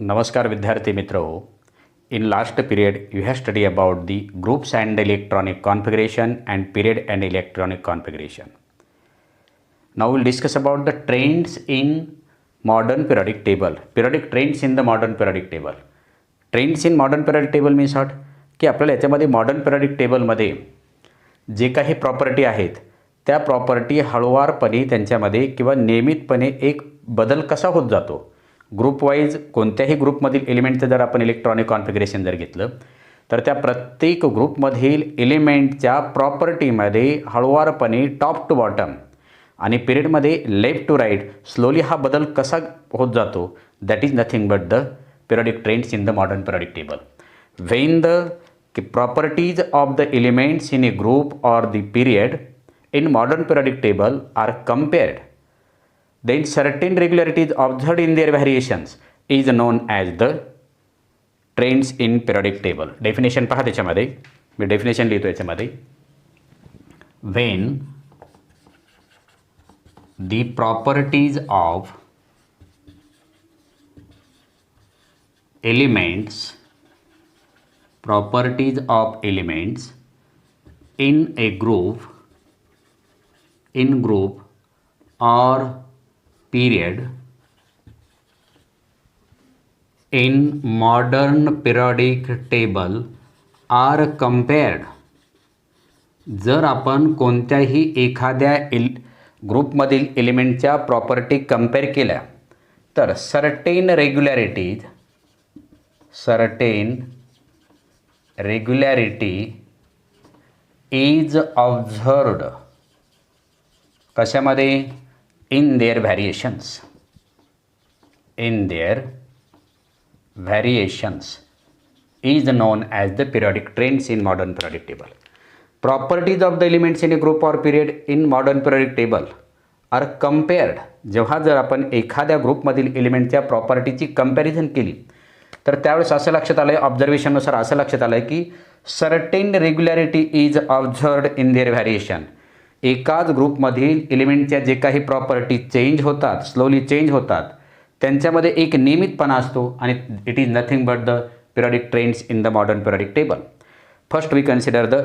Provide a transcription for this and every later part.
नमस्कार विद्यार्थी मित्रों. In last period you have studied about the groups and electronic configuration and period and electronic configuration. Now we'll discuss about the trends in modern periodic table. Periodic trends in the modern periodic table. Trends in modern periodic table means what? की आपल्याला याच्यामध्ये modern periodic टेबलमध्ये जे काही property आहेत त्या property हळूवारपणे त्यांच्यामध्ये किंवा नियमितपणे एक बदल कसा होत जातो. ग्रुप वाईज कोणत्याही ग्रुपमधील एलिमेंटचं जर आपण इलेक्ट्रॉनिक कॉन्फिगरेशन जर घेतलं तर त्या प्रत्येक ग्रुपमधील एलिमेंटच्या प्रॉपर्टीमध्ये हळूवारपणे टॉप टू बॉटम आणि पिरियडमध्ये लेफ्ट टू राईट स्लोली हा बदल कसा होत जातो. That is nothing but the periodic trends in the modern periodic table. When the properties of the elements in a group or the period in modern periodic table are compared, then certain regularities observed in their variations is known as the trends in periodic table. Definition पहा त्याच्यामध्ये मी definition लिहितो याच्यामध्ये. When the properties of elements in a group or period in modern periodic table are compared. जर आपण कोणत्याही एखाद्या ग्रुपमधील एलिमेंटच्या property compare केल्या तर सर्टेन रेग्युलॅरिटी इज ऑब्झर्वड. कशामध्ये? In their variations is known as the periodic trends in modern periodic table. Properties of the elements in a group or period in modern periodic table are compared. जेव्हा जर आपण एखाद्या ग्रुपमधील एलिमेंटच्या प्रॉपर्टीची comparison केली तर त्यावेळेस असं लक्षात आलं आहे, ऑब्झर्वेशननुसार असं लक्षात आलं आहे की certain regularity is observed in their variation. एकाच ग्रुपमधील एलिमेंटच्या जे काही प्रॉपर्टी चेंज होतात, स्लोली चेंज होतात, त्यांच्यामध्ये एक नियमितपणा असतो आणि it is nothing but the periodic trends in the modern periodic table. First we consider the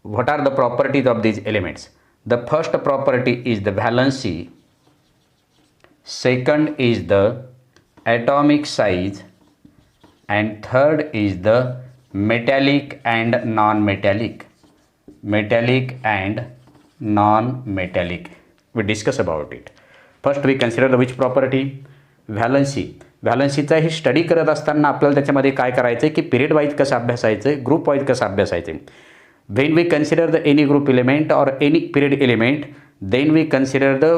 what are the properties of these elements. The first property is the valency, second is the atomic size, and third is the metallic and non-metallic. We discuss about it. First we consider the which property? Valency. व्हॅलन्सीचा हे study करत असताना आपल्याला त्याच्यामध्ये काय करायचं आहे की period wise कसं अभ्यासायचं आहे, ग्रुप वाईज कसं अभ्यासायचं आहे. When we consider the any group element or any period element, then we consider the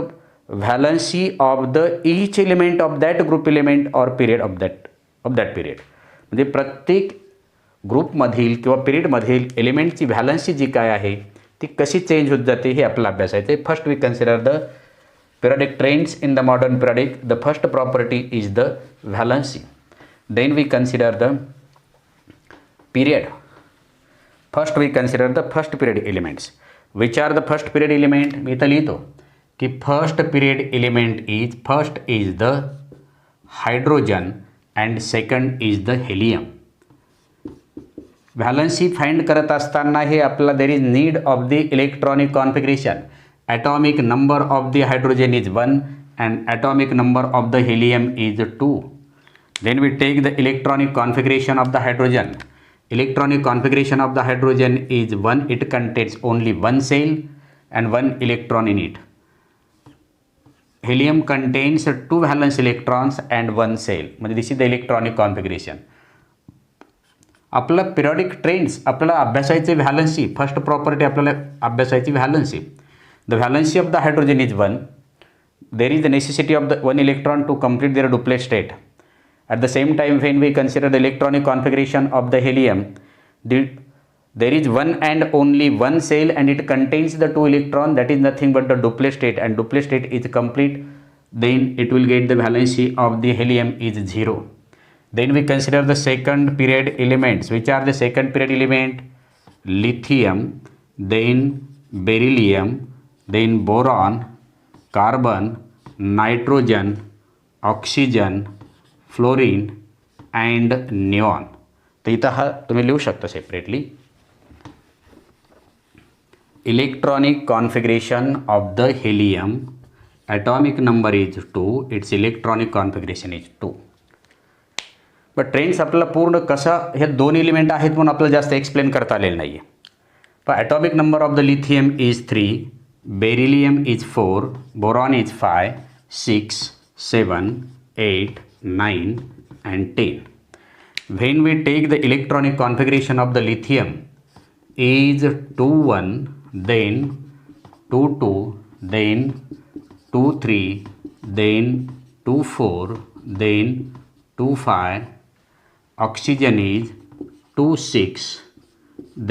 valency of the each element of that group element or period of that period. म्हणजे प्रत्येक ग्रुपमधील किंवा पिरियडमधील एलिमेंटची valency जी काय आहे ती कशी चेंज होत जाते हे आपल्याला अभ्यासायचं आहे. First we consider the periodic trends in the modern periodic. The first property is the valency. Then we consider the period. First we consider the first period elements. Which are the first period element? मी इथं लिहितो की first period element is the hydrogen and second is the helium. Valency find करत असताना हे आपल्याला there is need of the electronic configuration. Atomic number of the hydrogen is 1 and atomic number of the helium is 2. Then we take the electronic configuration of the hydrogen. Electronic configuration of the hydrogen is 1. It contains only one cell and one electron in it. Helium contains 2 valence electrons and 1 cell. म्हणजे this is the electronic configuration. आपलं periodic trends आपल्याला अभ्यासायचे valency. First property आपल्याला अभ्यासायची valency. The valency of the hydrogen is 1. There is the necessity of the one electron to complete their duplet state. At the same time, when we consider the electronic configuration of the helium, there is one and only one cell and it contains the 2 electron. That is nothing but the duplet state, and duplet state is complete. Then it will get the valency of the helium is 0. Then we consider the second period elements. Which are the second period element? Lithium, then beryllium, then boron, carbon, nitrogen, oxygen, fluorine and neon. तर इथं हा तुम्ही लिहू शकता separately. Electronic configuration of the helium, atomic number is 2, its electronic configuration is 2. But trends आपल्याला पूर्ण कसा हे दोन एलिमेंट आहेत म्हणून आपल्याला जास्त एक्सप्लेन करता आलेलं नाही आहे. पण atomic number of the lithium is 3, beryllium is 4, boron is 5, 6, 7, 8, 9 and 10. When we take the electronic configuration of the lithium is 2 1, then 2 2, then 2 3, then 2 4, then 2 5. Oxygen is 2 6,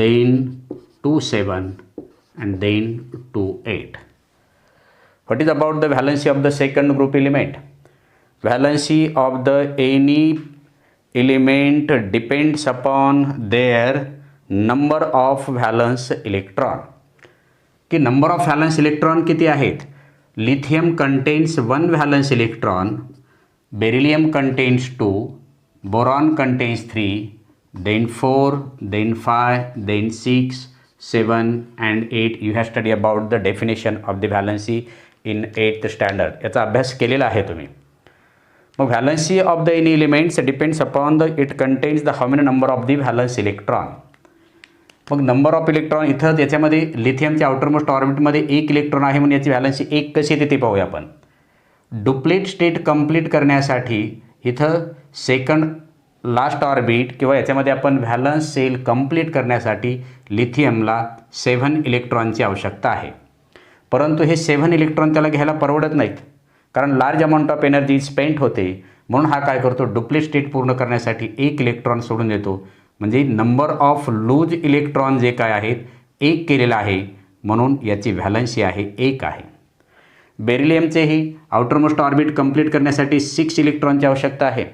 then 2 7, and then 2 8. What is about the valency of the second group element? Valency of the any element depends upon their number of valence electron. कि number of valence electron किती आहेत? Lithium contains 1 valence electron, beryllium contains 2, boron contains 3, then 4, then 5, then 6, 7 and 8. You have studied about the definition of the valency in 8th standard. याचा अभ्यास केलेला आहे तुम्ही. मग valency of the any elements depends upon the it contains the how many number of the valence electron. मग number of electron इथं त्याच्यामध्ये लिथियमच्या outermost ऑर्बिटमध्ये 1 electron आहे म्हणून याची व्हॅलन्सी 1 कशी येते ते पाहूया आपण. डुप्लेट स्टेट कंप्लीट करण्यासाठी इथं सेकंड लास्ट ऑर्बिट किंवा याच्यामध्ये आपण व्हॅलन्स सेल कंप्लीट करण्यासाठी लिथियमला 7 इलेक्ट्रॉनची आवश्यकता आहे. परंतु हे 7 इलेक्ट्रॉन त्याला घ्यायला परवडत नाहीत कारण large amount of energy spent होते. म्हणून हा काय करतो, डुप्लेट स्टेट पूर्ण करण्यासाठी 1 इलेक्ट्रॉन सोडून देतो. म्हणजे नंबर ऑफ लूज इलेक्ट्रॉन जे काय आहेत 1 केलेलं आहे म्हणून याची व्हॅलन्सी आहे 1 आहे. बेरिलियमचेही आउटरमोस्ट ऑर्बिट कंप्लीट करण्यासाठी 6 इलेक्ट्रॉनची आवश्यकता आहे.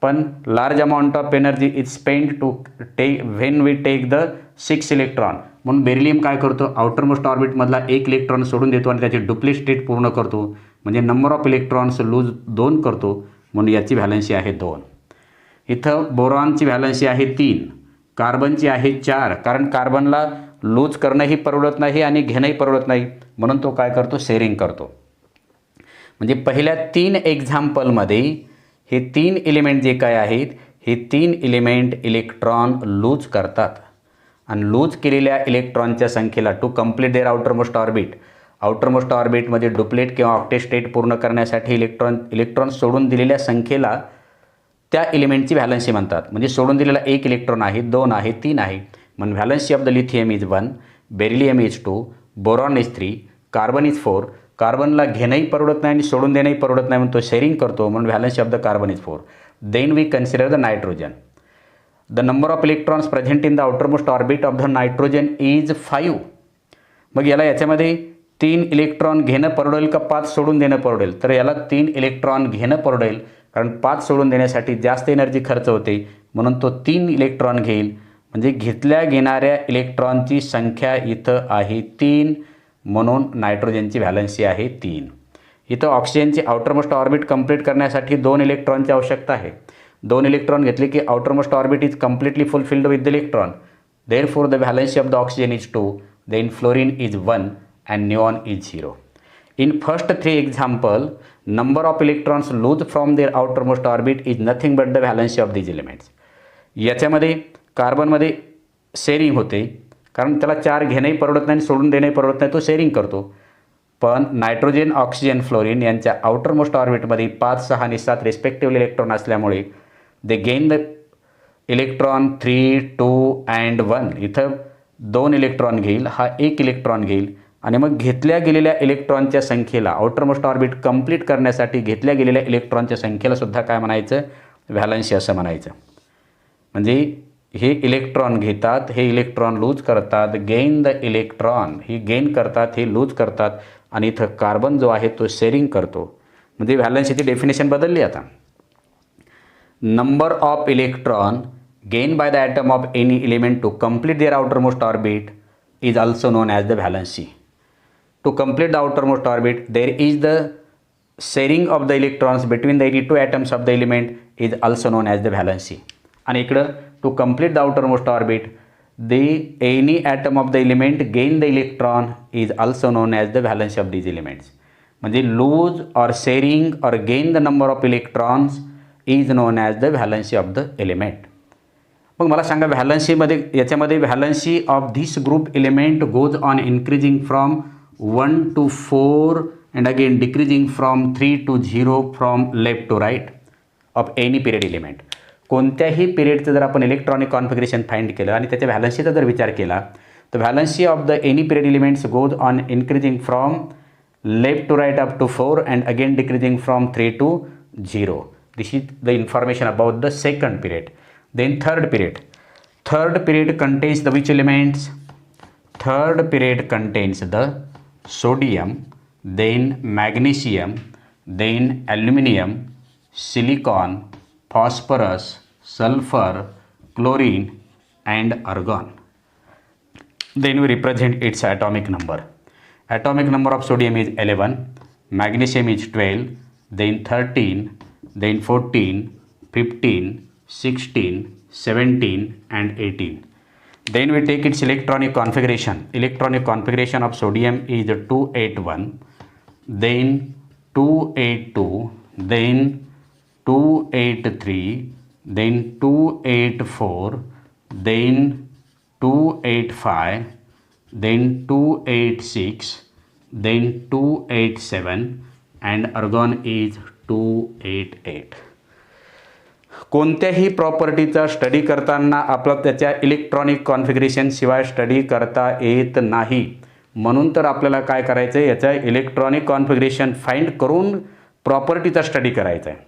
पण large amount of energy is spend to take when we take the 6 electron. म्हणून बेरिलियम काय करतो, आउटरमोस्ट ऑर्बिटमधला 1 इलेक्ट्रॉन सोडून देतो आणि त्याची डुप्लेट स्टेट पूर्ण करतो. म्हणजे नंबर ऑफ इलेक्ट्रॉन्स लूज 2 करतो म्हणून याची व्हॅलन्सी आहे 2. इथं बोरॉनची व्हॅलन्सी आहे 3, कार्बनची आहे 4 कारण कार्बनला लूज करणंही परवडत नाही आणि घेणंही परवडत नाही म्हणून तो काय करतो, शेअरिंग करतो. म्हणजे पहिल्या 3 एक्झाम्पलमध्ये हे 3 एलिमेंट जे काय आहेत हे 3 एलिमेंट इलेक्ट्रॉन लूज करतात आणि लूज केलेल्या इलेक्ट्रॉनच्या संख्येला टू कंप्लीट देअर आउटरमोस्ट ऑर्बिटमध्ये डुप्लेट किंवा ऑक्टेट स्टेट पूर्ण करण्यासाठी इलेक्ट्रॉन सोडून दिलेल्या संख्येला त्या एलिमेंटची व्हॅलन्सी म्हणतात. म्हणजे सोडून दिलेला 1 इलेक्ट्रॉन आहे, 2 आहे, 3 आहे म्हणून valency of the lithium is 1, beryllium is 2, boron is 3, carbon is 4. कार्बनला घेणंही परवडत नाही आणि सोडून देणंही परवडत नाही म्हणून तो शेअरिंग करतो म्हणून valency of the carbon is 4. Then we consider the nitrogen. The number of electrons present in the outermost orbit of the nitrogen is 5. मग याच्यामध्ये 3 इलेक्ट्रॉन घेणं परवडेल का 5 सोडून देणं परवडेल? तर याला 3 इलेक्ट्रॉन घेणं परवडेल कारण 5 सोडून देण्यासाठी जास्त एनर्जी खर्च होते म्हणून तो 3 इलेक्ट्रॉन घेईल. म्हणजे घेतल्या घेणाऱ्या इलेक्ट्रॉनची संख्या इथं आहे 3 म्हणून नायट्रोजनची व्हॅलन्सी आहे 3. इथं ऑक्सिजनची आउटरमोस्ट ऑर्बिट कंप्लीट करण्यासाठी 2 इलेक्ट्रॉनची आवश्यकता आहे. 2 इलेक्ट्रॉन घेतले की outermost orbit is completely fulfilled with the electron. Therefore the valency of the oxygen is 2, then fluorine is 1 and neon is 0. In first 3 example, number of electrons loose from their outermost orbit is nothing but the valency of these elements. याच्यामध्ये कार्बनमध्ये sharing होते कारण त्याला 4 घेणंही परवडत नाही सोडून देणंही परवडत नाही, तो शेअरिंग करतो. पण नायट्रोजन, ऑक्सिजन, फ्लोरीन यांच्या आउटरमोस्ट ऑर्बिटमध्ये 5, 6 आणि 7 रिस्पेक्टिव्हली इलेक्ट्रॉन असल्यामुळे दे गेन द इलेक्ट्रॉन 3, 2 and 1. इथं 2 इलेक्ट्रॉन घेईल, हा 1 इलेक्ट्रॉन घेईल आणि मग घेतल्या गेलेल्या इलेक्ट्रॉनच्या संख्येला आउटरमोस्ट ऑर्बिट कंप्लीट करण्यासाठी घेतल्या गेलेल्या इलेक्ट्रॉनच्या संख्येला सुद्धा काय म्हणायचं, व्हॅलन्सी असं म्हणायचं. म्हणजे हे इलेक्ट्रॉन घेतात, हे इलेक्ट्रॉन लूज करतात, gain the electron, he gain करतात, हे लूज करतात आणि इथं कार्बन जो आहे तो शेअरिंग करतो. म्हणजे व्हॅलन्सीची डेफिनेशन बदलली आता. Number of electron gain by the atom of any element to complete their outermost orbit is also known as the valency. To complete the outermost orbit, there is the sharing of the electrons between the any two atoms of the element is also known as the valency. आणि इकडं to complete the outermost orbit, the any atom of the element gain the electron is also known as the valency of these elements. म्हणजे lose or sharing or gain the number of electrons is known as the valency of the element. मग मला सांगा व्हॅलन्सीमध्ये याच्यामध्ये valency of this group element goes on increasing from 1 to 4 and again decreasing from 3 to 0 from left to right of any period element. कोणत्याही पिरियडचं जर आपण electronic configuration find केलं आणि त्याच्या व्हॅलन्सीचा जर विचार केला तर valency of the any period elements goes on increasing from left to right up to 4 and again decreasing from 3 to 0. This is the information about the second period. Then third period contains the which elements? Third period contains the sodium, then magnesium, then aluminum, silicon, phosphorus, sulfur, chlorine and argon. Then we represent its atomic number. Atomic number of sodium is 11, magnesium is 12, then 13, then 14, 15, 16, 17 and 18. Then we take its electronic configuration. Electronic configuration of sodium is 281, then 282, then 283, then 284, then 285, then 286, then 287 and argon is 288. कोणत्याही प्रॉपर्टीचा study करताना आपलं त्याच्या electronic configuration शिवाय study करता येत नाही. म्हणून तर आपल्याला काय करायचं आहे, याचा इलेक्ट्रॉनिक कॉन्फिगरेशन फाइंड करून प्रॉपर्टीचा स्टडी करायचा आहे.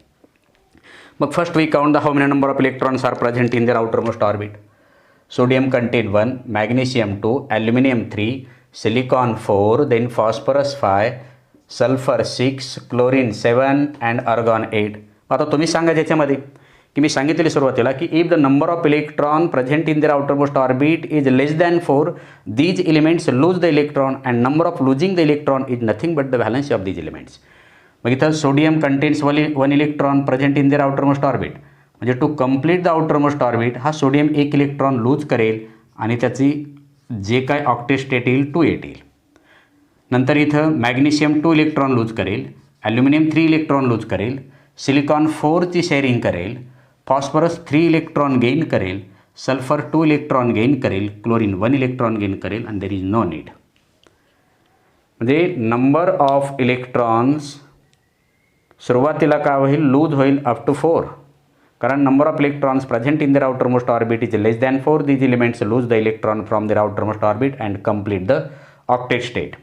मग first we count the how many number of electrons are present in their outermost orbit. Sodium contain 1, magnesium 2, aluminium 3, silicon 4, then phosphorus 5, sulphur 6, chlorine 7 and argon 8. आता तुम्ही सांगा ज्याच्यामध्ये की मी सांगितले सुरुवातीला की if the number of electron present in their outermost orbit is less than 4, these elements lose the electron and number of losing the electron is nothing but the valency of these elements. मग इथं sodium contains 1 electron present in their outermost orbit, म्हणजे to complete the outermost orbit हा sodium 1 electron lose करेल आणि त्याची जे काय octet state येईल 2 येईल. नंतर इथं मॅग्नेशियम 2 इलेक्ट्रॉन लूज करेल, ॲल्युमिनियम 3 इलेक्ट्रॉन लूज करेल, सिलिकॉन 4 ची शेअरिंग करेल, फॉस्फरस 3 इलेक्ट्रॉन गेन करेल, सल्फर 2 इलेक्ट्रॉन गेन करेल, क्लोरीन 1 इलेक्ट्रॉन गेन करेल आणि देर इज नो नीड. म्हणजे नंबर ऑफ इलेक्ट्रॉन्स सुरुवातीला काय होईल, लूज होईल अप टू 4, कारण number of electrons present in their outermost orbit is less than 4, these elements lose the electron from there outermost orbit and complete the octet state.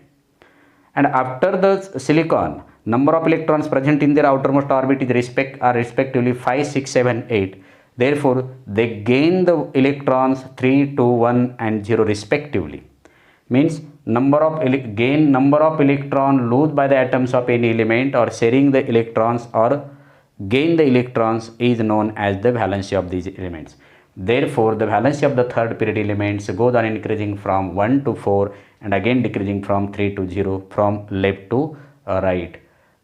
And after the silicon, number of electrons present in their outermost orbit is respectively 5, 6, 7, 8. Therefore, they gain the electrons 3, 2, 1 and 0 respectively. Means number of electron lost by the atoms of any element or sharing the electrons or gain the electrons is known as the valency of these elements. Therefore, the valency of the third period elements goes on increasing from 1 to 4 and again decreasing from 3 to 0 from left to right.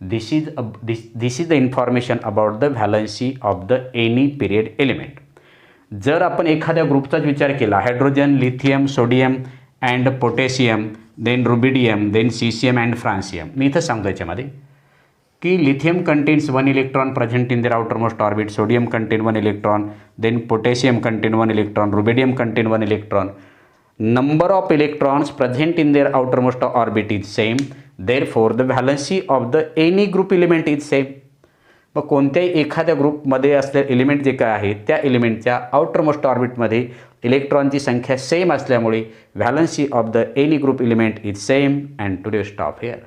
This is the information about the valency of the any period element. जर आपण एखाद्या ग्रुपचाच विचार केला, hydrogen, lithium, sodium and potassium, then rubidium, then caesium and francium. मी इथं सांगतो याच्यामध्ये की lithium contains 1 electron present in their outermost orbit, sodium contain 1 electron, then potassium contain 1 electron, rubidium contain 1 electron. Number of electrons present in their outermost orbit is same. Therefore, the valency of the any group element is same. मग कोणत्याही एखाद्या ग्रुपमध्ये असलेले element जे काय आहे त्या एलिमेंटच्या outermost ऑर्बिटमध्ये इलेक्ट्रॉनची संख्या सेम असल्यामुळे valency of the any group element is same. And today stop here.